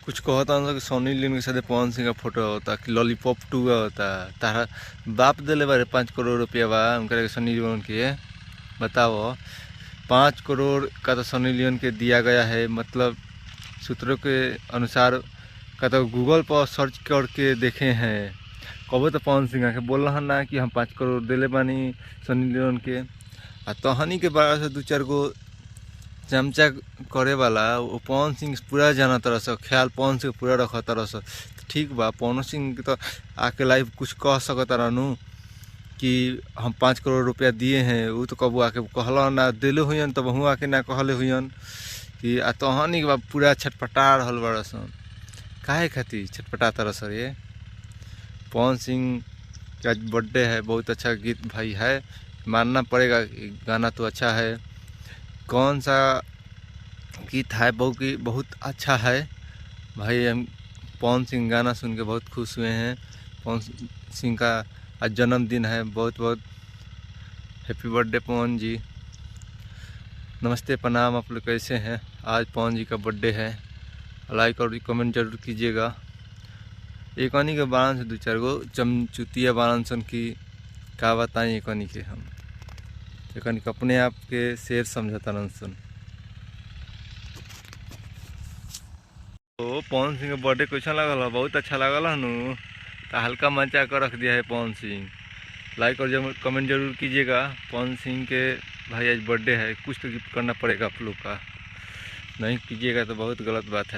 कुछ कहता हूँ कि सोनी लियोन के साथ पवन सिंह का फोटो होता कि लॉलीपॉप 2 का होता। तारा बाप दिले बारे 5 करोड़ रुपया बा उनके सोनी लियोन के। बताओ 5 करोड़ का तो सोनी लियोन के दिया गया है, मतलब सूत्रों के अनुसार का तो गूगल पर सर्च करके देखे हैं। कबो तो पवन सिंह के बोल रहा ना कि हम 5 करोड़ दिले बानी सोनी लियोन के। आ तहनी के बारे से 2-4 गो चमचा करे वाला वो पवन सिंह पूरा जाना तरह से, ख्याल पवन सिंह पूरा रखा तरह से। ठीक बा, पवन सिंह के तो आके लाइव कुछ कह सकता रहनू कि हम 5 करोड़ रुपया दिए हैं। वो तो कबू आके कहला ना दिले हुई तब हूँ आके ना कहले हुई कि आ तहनी के पूरा छटपटा रहल बड़ा सन। काहे खातिर छटपटा तरह से ये? पवन सिंह का बर्थडे है, बहुत अच्छा गीत भाई है, मानना पड़ेगा। गाना तो अच्छा है। कौन सा गीत है बहुत अच्छा है भाई। हम पवन सिंह गाना सुन के बहुत खुश हुए हैं। पवन सिंह का आज जन्मदिन है, बहुत बहुत हैप्पी बर्थडे पवन जी। नमस्ते प्रणाम, आप लोग कैसे हैं? आज पवन जी का बर्थडे है। लाइक और कमेंट जरूर कीजिएगा। एक अनी के बारन से 2-4 गो चमचुतिया बारन सन की का बताएं। एक अनी के हम एक अपने आप के शेर समझता सन। तो पवन सिंह का बर्थडे कैसा लगल? बहुत अच्छा लगल हनु। तो हल्का मचा कर रख दिया है पवन सिंह। लाइक और कमेंट जरूर कीजिएगा। पवन सिंह के भाई आज बर्थडे है, कुछ तो गिफ्ट करना पड़ेगा आप लोग का। नहीं कीजिएगा तो बहुत गलत बात है।